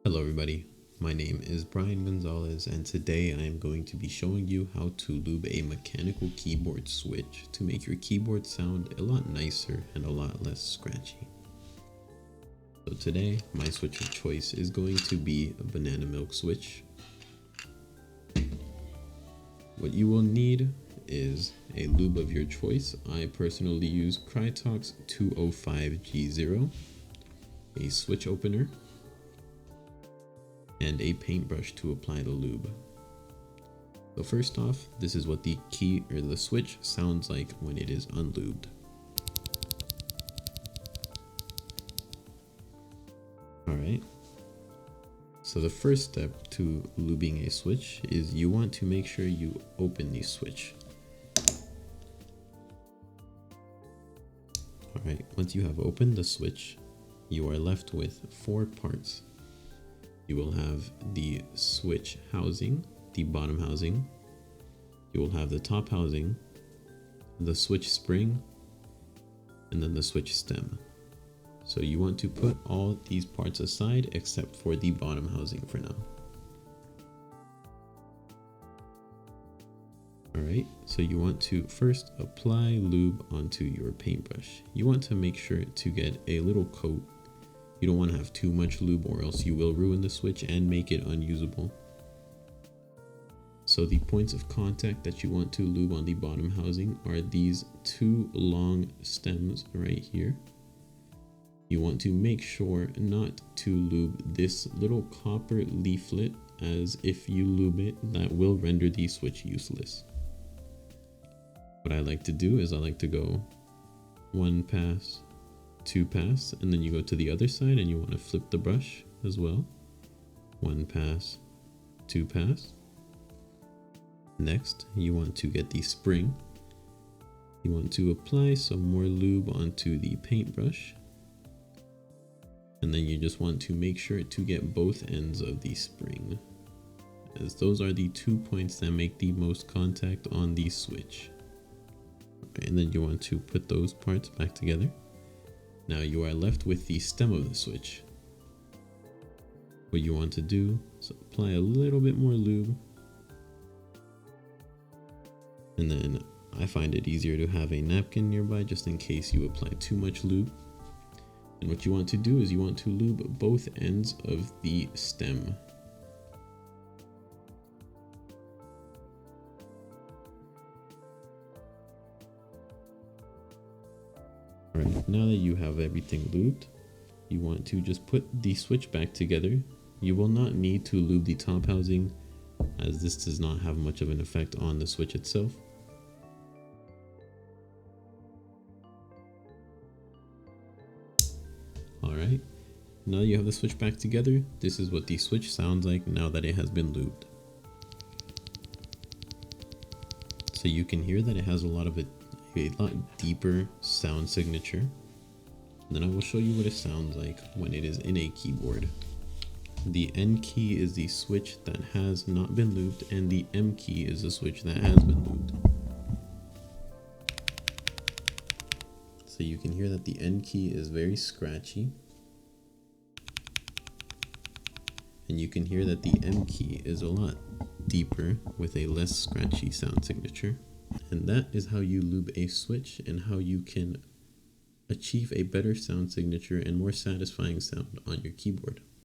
Hello everybody, my name is Brian Gonzalez and today I am going to be showing you how to lube a mechanical keyboard switch to make your keyboard sound a lot nicer and a lot less scratchy. So today my switch of choice is going to be a banana milk switch. What you will need is a lube of your choice. I personally use Krytox 205G0, a switch opener, and a paintbrush to apply the lube. So first off, this is what the key or the switch sounds like when it is unlubed. Alright, so the first step to lubing a switch is you want to make sure you open the switch. Alright, once you have opened the switch, you are left with four parts. You will have the switch housing, the bottom housing. You will have the top housing, the switch spring, and then the switch stem. So you want to put all these parts aside except for the bottom housing for now. Alright, so you want to first apply lube onto your paintbrush. You want to make sure to get a little coat. You don't want to have too much lube or else you will ruin the switch and make it unusable. So the points of contact that you want to lube on the bottom housing are these two long stems right here. You want to make sure not to lube this little copper leaflet, as if you lube it, that will render the switch useless. What I like to do is I like to go one pass, two pass, and then you go to the other side and you want to flip the brush as well. One pass, two pass. Next, you want to get the spring. You want to apply some more lube onto the paintbrush. And then you just want to make sure to get both ends of the spring, as those are the 2 points that make the most contact on the switch. Okay, and then you want to put those parts back together. Now you are left with the stem of the switch. What you want to do is apply a little bit more lube. And then I find it easier to have a napkin nearby just in case you apply too much lube. And what you want to do is you want to lube both ends of the stem. Alright, now that you have everything lubed, you want to just put the switch back together. You will not need to lube the top housing, as this does not have much of an effect on the switch itself. Alright, now that you have the switch back together, this is what the switch sounds like now that it has been lubed. So you can hear that it has a lot deeper sound signature. And then I will show you what it sounds like when it is in a keyboard. The N key is the switch that has not been lubed, and the M key is the switch that has been lubed. So you can hear that the N key is very scratchy. And you can hear that the M key is a lot deeper with a less scratchy sound signature. And that is how you lube a switch and how you can achieve a better sound signature and more satisfying sound on your keyboard.